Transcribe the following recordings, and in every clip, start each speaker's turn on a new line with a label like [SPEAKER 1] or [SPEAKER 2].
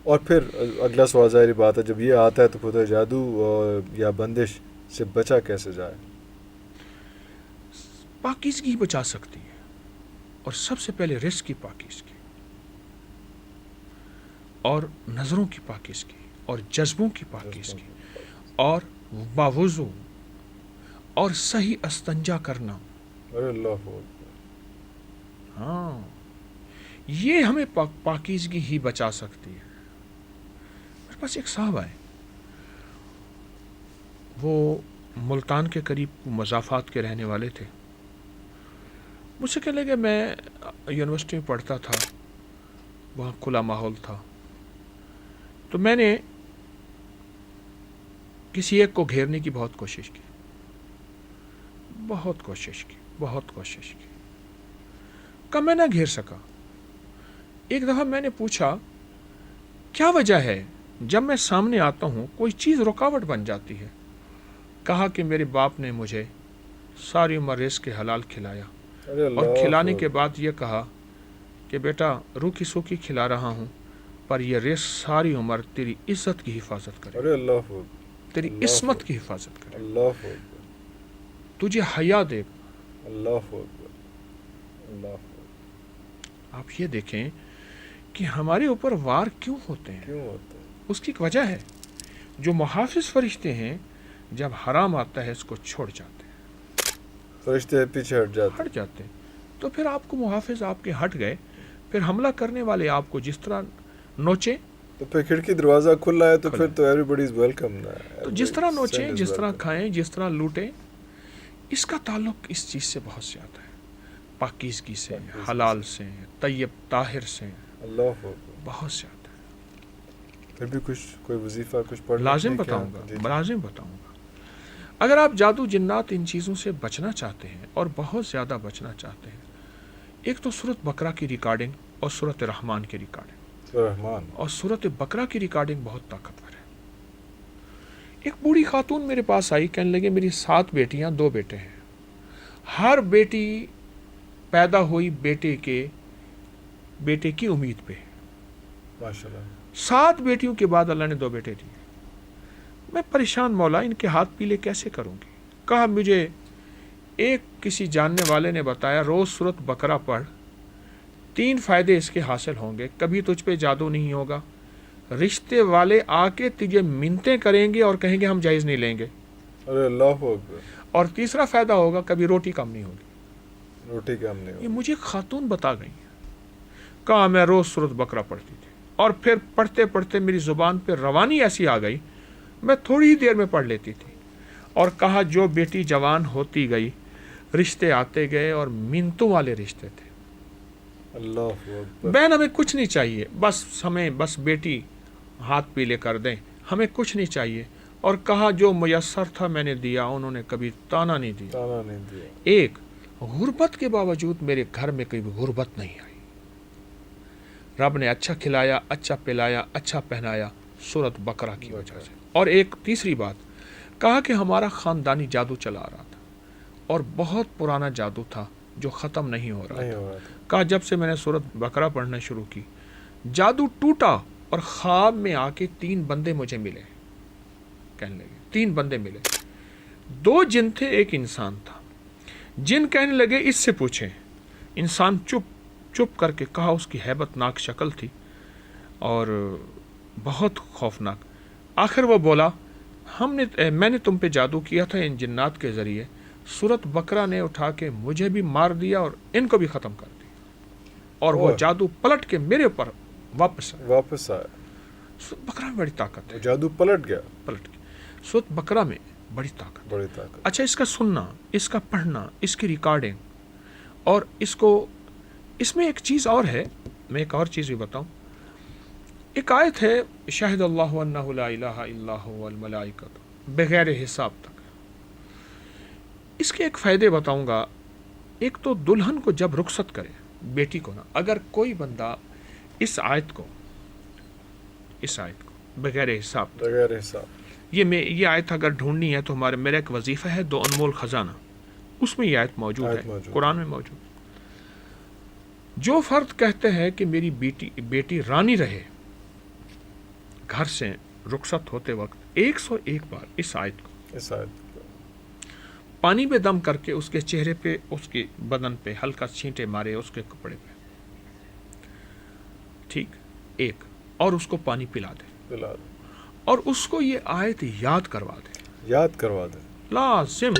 [SPEAKER 1] اور پھر اگلا سوال ظاہری بات ہے، جب یہ آتا ہے تو پھر جادو یا بندش سے بچا کیسے جائے؟
[SPEAKER 2] پاکیزگی بچا سکتی ہے، اور سب سے پہلے رزق کی پاکیزگی، اور نظروں کی پاکیزگی، اور جذبوں کی پاکیزگی، اور باوضو اور صحیح استنجا کرنا.
[SPEAKER 1] ارے اللہ اکبر.
[SPEAKER 2] ہاں، یہ ہمیں پاکیزگی ہی بچا سکتی ہے. میرے پاس ایک صاحب آئے، وہ ملتان کے قریب مضافات کے رہنے والے تھے. مجھ سے کہنے لگے میں یونیورسٹی میں پڑھتا تھا، وہاں کھلا ماحول تھا، تو میں نے کسی ایک کو گھیرنے کی بہت کوشش کی، بہت کوشش کی، کہ میں نہ گھیر سکا. ایک دفعہ میں نے پوچھا کیا وجہ ہے جب میں سامنے آتا ہوں کوئی چیز رکاوٹ بن جاتی ہے؟ کہا کہ میرے باپ نے مجھے ساری عمر رزق کے حلال کھلایا،
[SPEAKER 1] ارے
[SPEAKER 2] اور
[SPEAKER 1] اللہ
[SPEAKER 2] کھلانے
[SPEAKER 1] اکبر.
[SPEAKER 2] کے بعد یہ کہا کہ بیٹا روکی سوکی کھلا رہا ہوں، پر یہ رزق ساری عمر تیری عزت کی حفاظت کرے،
[SPEAKER 1] ارے اللہ اکبر.
[SPEAKER 2] تیری
[SPEAKER 1] اللہ
[SPEAKER 2] عصمت
[SPEAKER 1] اکبر.
[SPEAKER 2] کی حفاظت کرے،
[SPEAKER 1] اللہ اکبر.
[SPEAKER 2] تجھے حیا دے گا.
[SPEAKER 1] اللہ اکبر. اللہ اکبر.
[SPEAKER 2] آپ یہ دیکھیں کہ ہمارے اوپر وار کیوں ہوتے ہیں.
[SPEAKER 1] کیوں ہوتا ہے؟
[SPEAKER 2] اس کی ایک وجہ ہے، جو محافظ فرشتے ہیں جب حرام آتا ہے اس کو چھوڑ جاتے ہیں،
[SPEAKER 1] فرشتے پیچھے ہٹ جاتے
[SPEAKER 2] ہیں. تو پھر آپ کو محافظ آپ کے ہٹ گئے، پھر حملہ کرنے والے آپ کو جس طرح نوچے،
[SPEAKER 1] تو پھر کھڑکی دروازہ کھلا ہے تو
[SPEAKER 2] کھلا
[SPEAKER 1] پھر تو ایوری بڈی از ویلکم.
[SPEAKER 2] تو جس طرح نوچیں، جس طرح کھائیں، جس طرح لوٹیں. اس کا تعلق اس چیز سے بہت زیادہ ہے، پاکیزگی سے، حلال سے، طیب طاہر سے،
[SPEAKER 1] اللہ اکبر.
[SPEAKER 2] بہت زیادہ.
[SPEAKER 1] پھر بھی کچھ کوئی وظیفہ کچھ پڑھنا
[SPEAKER 2] لازم
[SPEAKER 1] چاہیے کیا؟
[SPEAKER 2] بتاؤں گا. اگر آپ جادو جنات ان چیزوں سے بچنا چاہتے ہیں اور بہت زیادہ بچنا چاہتے ہیں، ایک تو سورۃ بقرہ کی ریکارڈنگ اور سورۃ رحمان کی ریکارڈنگ.
[SPEAKER 1] رحمان.
[SPEAKER 2] اور سورۃ بقرہ کی ریکارڈنگ بہت طاقتور ہے. ایک بوڑھی خاتون میرے پاس آئی، کہنے لگے میری 7 بیٹیاں 2 بیٹے ہیں، ہر بیٹی پیدا ہوئی بیٹے کی امید پہ،
[SPEAKER 1] ماشاءاللہ.
[SPEAKER 2] 7 بیٹیوں کے بعد اللہ نے 2 بیٹے دیے. میں پریشان، مولا ان کے ہاتھ پیلے کیسے کروں گی؟ کہا مجھے ایک کسی جاننے والے نے بتایا روز سورۃ بقرہ پڑھ، 3 فائدے اس کے حاصل ہوں گے. کبھی تجھ پہ جادو نہیں ہوگا، رشتے والے آ کے تجھے منتیں کریں گے اور کہیں گے ہم جائز نہیں لیں گے،
[SPEAKER 1] ارے اللہ اکبر.
[SPEAKER 2] اور تیسرا فائدہ ہوگا کبھی روٹی کم نہیں ہوگی.
[SPEAKER 1] روٹی کم نہیں
[SPEAKER 2] یہ
[SPEAKER 1] ہو.
[SPEAKER 2] مجھے خاتون بتا گئی. کہا میں روز سورۃ بقرہ پڑھتی تھی، اور پھر پڑھتے پڑھتے میری زبان پہ روانی ایسی آ گئی، میں تھوڑی ہی دیر میں پڑھ لیتی تھی. اور کہا جو بیٹی جوان ہوتی گئی، رشتے آتے گئے اور منتوں والے رشتے تھے.
[SPEAKER 1] اللہ اکبر.
[SPEAKER 2] بہن ہمیں کچھ نہیں چاہیے، ہمیں بس بیٹی ہاتھ پیلے کر دیں، ہمیں کچھ نہیں چاہیے. اور کہا جو میسر تھا میں نے دیا، انہوں نے کبھی تانا نہیں دیا.
[SPEAKER 1] تانا نہیں دیا.
[SPEAKER 2] ایک غربت کے باوجود میرے گھر میں کبھی غربت نہیں آئی. رب نے اچھا کھلایا، اچھا پلایا، اچھا پہنایا، سورۃ بقرہ کی وجہ سے. اور ایک تیسری بات کہا کہ ہمارا خاندانی جادو چلا رہا تھا، اور بہت پرانا جادو تھا جو ختم نہیں ہو رہا تھا. کہا جب سے میں نے سورۃ بقرہ پڑھنا شروع کی، جادو ٹوٹا، اور خواب میں آ کے 3 بندے مجھے ملے. کہنے لگے 3 بندے ملے، 2 جن تھے، ایک انسان تھا. جن کہنے لگے اس سے پوچھیں. انسان چپ کر کے کہا، اس کی ہیبت ناک شکل تھی اور بہت خوفناک. آخر وہ بولا میں نے تم پہ جادو کیا تھا ان جنات کے ذریعے، سورۃ بقرہ نے اٹھا کے مجھے بھی مار دیا اور ان کو بھی ختم کر دیا، اور وہ جادو پلٹ کے میرے اوپر واپس آیا. سورۃ بقرہ میں بڑی طاقت ہے.
[SPEAKER 1] جادو پلٹ گیا.
[SPEAKER 2] سورۃ بقرہ میں بڑی طاقت. اچھا، اس کا سننا، اس کا پڑھنا، اس کی ریکارڈنگ، اور اس میں ایک چیز اور ہے، میں ایک اور چیز بھی بتاؤں. ایک آیت ہے شاہد اللہ انہ لا الہ الا هو والملائکۃ، بغیر حساب تک. اس کے ایک فائدے بتاؤں گا. ایک تو دلہن کو جب رخصت کرے، بیٹی کو نا، اگر کوئی بندہ اس آیت کو بغیر حساب یہ آیت اگر ڈھونڈنی ہے تو میرا ایک وظیفہ ہے 2 انمول خزانہ، اس میں یہ آیت موجود ہے، قرآن میں موجود. جو فرد کہتے ہیں کہ میری بیٹی رانی رہے، گھر سے رخصت ہوتے وقت 101 بار اس آیت کو
[SPEAKER 1] اس آیت کو
[SPEAKER 2] پانی میں دم کر کے اس کے چہرے پہ، اس کے بدن پہ ہلکا چھینٹے مارے، اس کے کپڑے پہ، ٹھیک، ایک، اور اس کو پانی پلا دے
[SPEAKER 1] پلا دے،
[SPEAKER 2] اور اس کو یہ آیت یاد کروا دے،
[SPEAKER 1] یاد کروا دے.
[SPEAKER 2] لازم.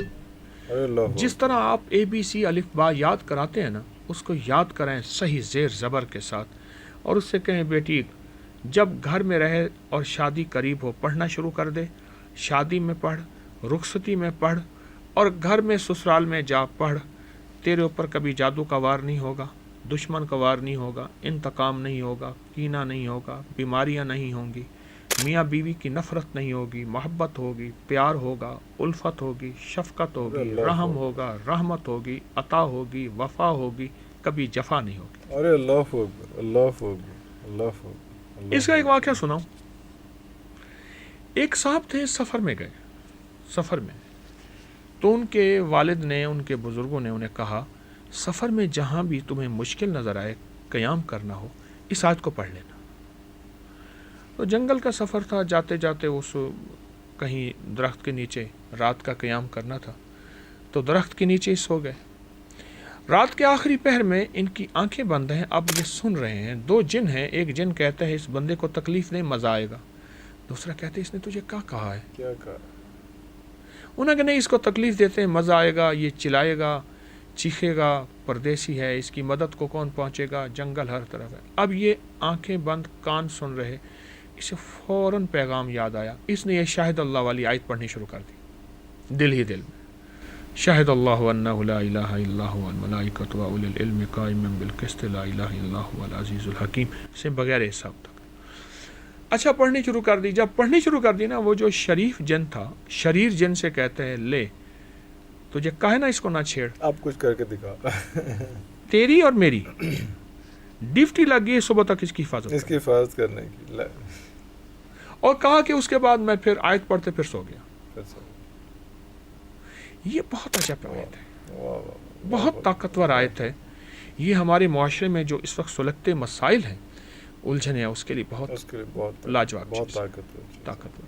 [SPEAKER 1] ارے اللہ
[SPEAKER 2] جس طرح آپ ABC الف با یاد کراتے ہیں نا، اس کو یاد کرائیں صحیح زیر زبر کے ساتھ، اور اس سے کہیں بیٹی جب گھر میں رہے اور شادی قریب ہو پڑھنا شروع کر دے، شادی میں پڑھ، رخصتی میں پڑھ، اور گھر میں سسرال میں جا پڑھ. تیرے اوپر کبھی جادو کا وار نہیں ہوگا، دشمن کا وار نہیں ہوگا، انتقام نہیں ہوگا، کینہ نہیں ہوگا، بیماریاں نہیں ہوں گی، میاں بیوی کی نفرت نہیں ہوگی، محبت ہوگی، پیار ہوگا، الفت ہوگی، شفقت ہوگی،
[SPEAKER 1] اللہ
[SPEAKER 2] رحم ہوگا، رحمت ہوگی، عطا ہوگی، وفا ہوگی، کبھی جفا نہیں ہوگی.
[SPEAKER 1] ارے اللہ اکبر، اللہ اکبر، اللہ اکبر.
[SPEAKER 2] اس کا ایک واقعہ سناؤں. ایک صاحب تھے، سفر میں گئے، سفر میں، تو ان کے والد نے، ان کے بزرگوں نے انہیں کہا سفر میں جہاں بھی تمہیں مشکل نظر آئے، قیام کرنا ہو، اس آیت کو پڑھ لینا. تو جنگل کا سفر تھا، جاتے جاتے اس کہیں درخت کے نیچے رات کا قیام کرنا تھا، تو درخت کے نیچے سو گئے. رات کے آخری پہر میں ان کی آنکھیں بند ہیں، اب یہ سن رہے ہیں. دو جن ہیں، ایک جن کہتا ہے اس بندے کو تکلیف نہیں، مزہ آئے گا. دوسرا کہتے ہیں اس نے تجھے کیا کہا ہے؟
[SPEAKER 1] کیا کہا؟
[SPEAKER 2] انہوں نے نہیں، اس کو تکلیف دیتے ہیں، مزہ آئے گا، یہ چلائے گا، چیخے گا، پردیسی ہے، اس کی مدد کو کون پہنچے گا، جنگل ہر طرف ہے. اب یہ آنکھیں بند، کان سن رہے، اسے فوراً پیغام یاد آیا. اس نے یہ شاہد اللہ والی آیت پڑھنی شروع کر دی، دل ہی دل میں. شاہد اللہ انہ لا الہ الا هو والملائکۃ واولی العلم قائما بالقسط لا الہ الا هو العزیز الحکیم سے بغیر حساب تک. اچھا پڑھنی شروع کر دی. جب پڑھنی شروع کر دی نا، وہ جو شریف جن تھا، شریر جن سے کہتے ہیں لے تجھے کہا ہے نا اس کو نہ چھیڑ،
[SPEAKER 1] آپ کچھ کر کے دکھا.
[SPEAKER 2] تیری اور میری ڈیوٹی لگ گئی صبح تک اس کی حفاظت
[SPEAKER 1] اس کی حفاظت کرنے کی.
[SPEAKER 2] اور کہا کہ اس کے بعد میں پھر آیت پڑھتے پھر سو گیا. یہ بہت عجب آیت ہے، بہت طاقتور آیت ہے. یہ ہمارے معاشرے میں جو اس وقت سلگتے مسائل ہیں، الجھن ہے، اس کے لیے بہت لاجواب،
[SPEAKER 1] بہت
[SPEAKER 2] طاقتور.